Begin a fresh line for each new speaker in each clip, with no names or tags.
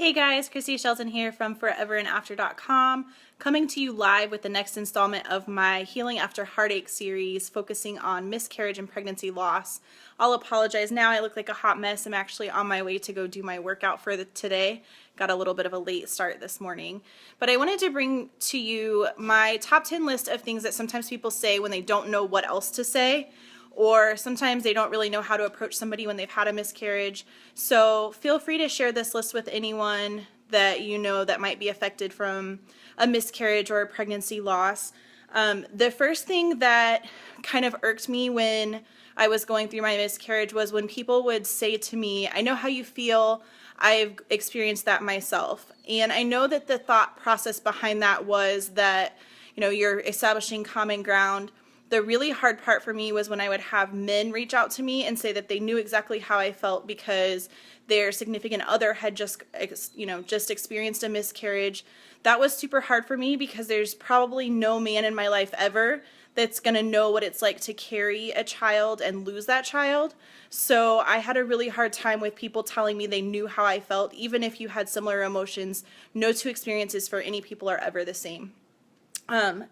Hey guys, Christy Shelton here from foreverandafter.com, coming to you live with the next installment of my Healing After Heartache series focusing on miscarriage and pregnancy loss. I'll apologize now, I look like a hot mess. I'm actually on my way to go do my workout for today. Got a little bit of a late start this morning. But I wanted to bring to you my top 10 list of things that sometimes people say when they don't know what else to say, or sometimes they don't really know how to approach somebody when they've had a miscarriage. So feel free to share this list with anyone that you know that might be affected from a miscarriage or a pregnancy loss. The first thing that kind of irked me when I was going through my miscarriage was when people would say to me, "I know how you feel, I've experienced that myself." And I know that the thought process behind that was that, you're establishing common ground. The really hard part for me was when I would have men reach out to me and say that they knew exactly how I felt because their significant other had just experienced a miscarriage. That was super hard for me because there's probably no man in my life ever that's going to know what it's like to carry a child and lose that child. So I had a really hard time with people telling me they knew how I felt. Even if you had similar emotions, no two experiences for any people are ever the same.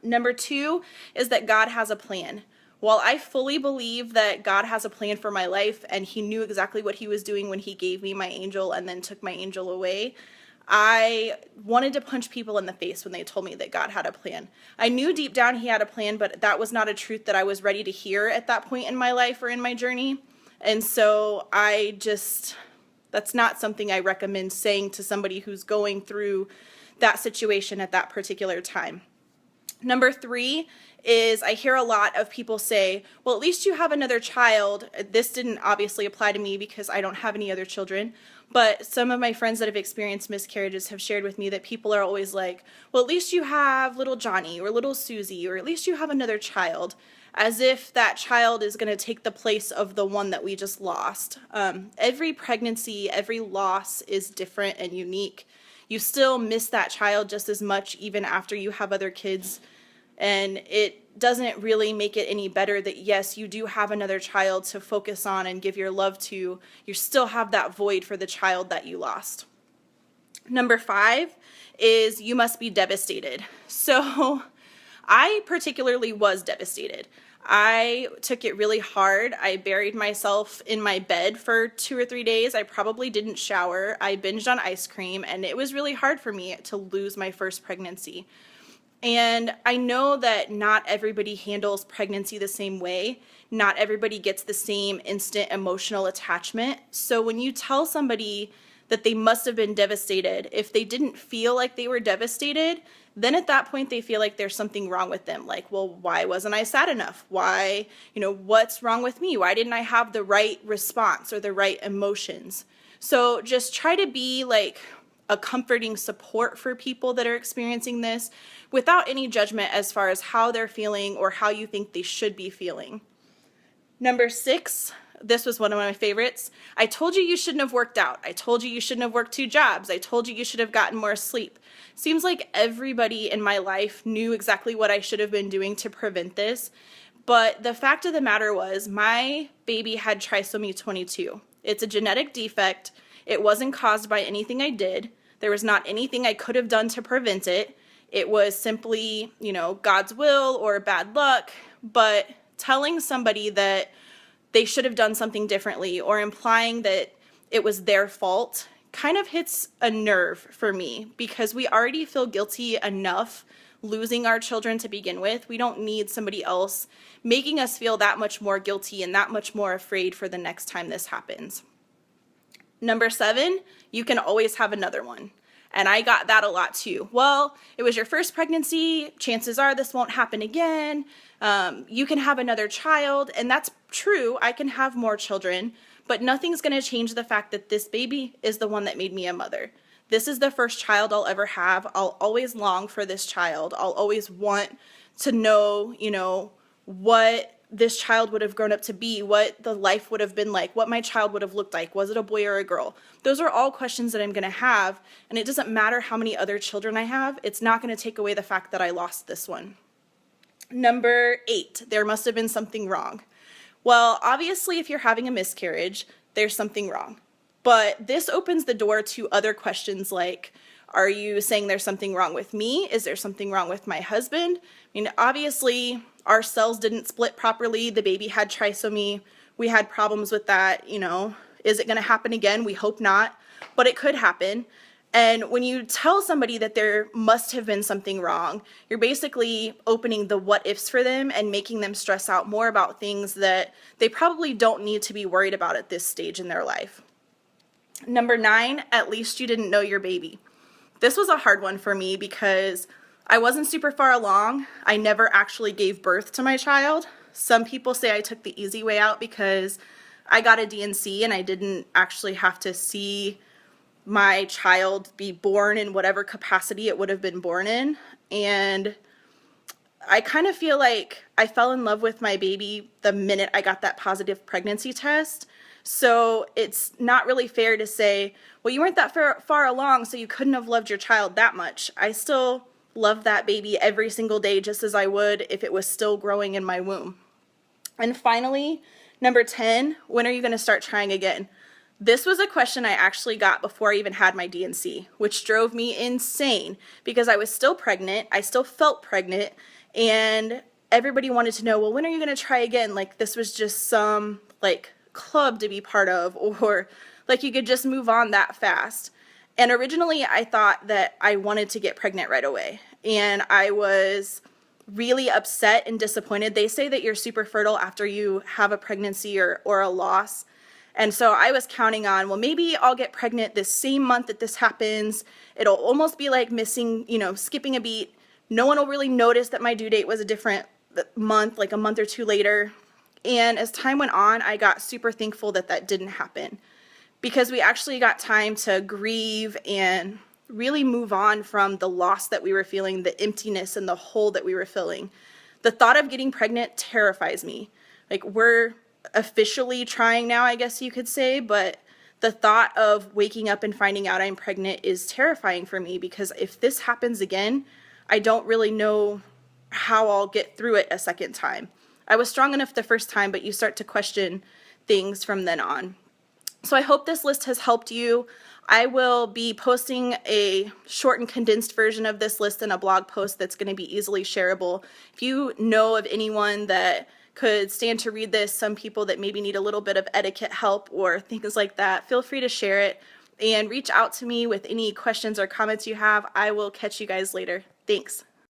Number two is that God has a plan. While I fully believe that God has a plan for my life and he knew exactly what he was doing when he gave me my angel and then took my angel away, I wanted to punch people in the face when they told me that God had a plan. I knew deep down he had a plan, but that was not a truth that I was ready to hear at that point in my life or in my journey. And so that's not something I recommend saying to somebody who's going through that situation at that particular time. Number three is I hear a lot of people say, well, at least you have another child. This didn't obviously apply to me because I don't have any other children, but some of my friends that have experienced miscarriages have shared with me that people are always like, well, at least you have little Johnny or little Susie, or at least you have another child, as if that child is going to take the place of the one that we just lost. Every pregnancy, every loss is different and unique. You still miss that child just as much even after you have other kids. And it doesn't really make it any better that, yes, you do have another child to focus on and give your love to. You still have that void for the child that you lost. Number five is you must be devastated. So I particularly was devastated. I took it really hard. I buried myself in my bed for 2 or 3 days. I probably didn't shower. I binged on ice cream, and it was really hard for me to lose my first pregnancy. And I know that not everybody handles pregnancy the same way. Not everybody gets the same instant emotional attachment. So when you tell somebody that they must have been devastated, if they didn't feel like they were devastated, then at that point they feel like there's something wrong with them. Like, well, why wasn't I sad enough? Why, what's wrong with me? Why didn't I have the right response or the right emotions? So just try to be like a comforting support for people that are experiencing this without any judgment as far as how they're feeling or how you think they should be feeling. Number six, this was one of my favorites. I told you shouldn't have worked out. I told you shouldn't have worked 2 jobs. I told you should have gotten more sleep. Seems like everybody in my life knew exactly what I should have been doing to prevent this. But the fact of the matter was my baby had trisomy 22. It's a genetic defect. It wasn't caused by anything I did. There was not anything I could have done to prevent it. It was simply, God's will or bad luck. But telling somebody that they should have done something differently or implying that it was their fault kind of hits a nerve for me because we already feel guilty enough losing our children to begin with. We don't need somebody else making us feel that much more guilty and that much more afraid for the next time this happens. Number 7, you can always have another one. And I got that a lot too. Well, it was your first pregnancy. Chances are this won't happen again. You can have another child. And that's true. I can have more children. But nothing's going to change the fact that this baby is the one that made me a mother. This is the first child I'll ever have. I'll always long for this child. I'll always want to know, what this child would have grown up to be, what the life would have been like, what my child would have looked like. Was it a boy or a girl? Those are all questions that I'm going to have, and it doesn't matter how many other children I have. It's not going to take away the fact that I lost this one. Number 8, there must have been something wrong. Well, obviously, if you're having a miscarriage, there's something wrong. But this opens the door to other questions like, are you saying there's something wrong with me? Is there something wrong with my husband? I mean, obviously, our cells didn't split properly. The baby had trisomy. We had problems with that, you know. Is it going to happen again? We hope not, but it could happen. And when you tell somebody that there must have been something wrong, you're basically opening the what ifs for them and making them stress out more about things that they probably don't need to be worried about at this stage in their life. Number 9, at least you didn't know your baby. This was a hard one for me because I wasn't super far along. I never actually gave birth to my child. Some people say I took the easy way out because I got a D&C and I didn't actually have to see my child be born in whatever capacity it would have been born in. And I kind of feel like I fell in love with my baby the minute I got that positive pregnancy test. So it's not really fair to say, well, you weren't that far along, so you couldn't have loved your child that much. I still love that baby every single day just as I would if it was still growing in my womb. And finally, number 10, when are you going to start trying again? This was a question I actually got before I even had my D&C, which drove me insane because I was still pregnant. I still felt pregnant, and everybody wanted to know, well, when are you going to try again? Like this was just some like club to be part of, or like you could just move on that fast. And originally I thought that I wanted to get pregnant right away, and I was really upset and disappointed. They say that you're super fertile after you have a pregnancy or a loss. And so I was counting on, well, maybe I'll get pregnant this same month that this happens. It'll almost be like missing, you know, skipping a beat. No one will really notice that my due date was a different month, like a month or two later. And as time went on, I got super thankful that that didn't happen because we actually got time to grieve and really move on from the loss that we were feeling, the emptiness and the hole that we were filling. The thought of getting pregnant terrifies me. Like we're officially trying now, I guess you could say, but the thought of waking up and finding out I'm pregnant is terrifying for me because if this happens again, I don't really know how I'll get through it a second time. I was strong enough the first time, but you start to question things from then on. So I hope this list has helped you. I will be posting a short and condensed version of this list in a blog post that's going to be easily shareable. If you know of anyone that could stand to read this, some people that maybe need a little bit of etiquette help or things like that, feel free to share it and reach out to me with any questions or comments you have. I will catch you guys later. Thanks.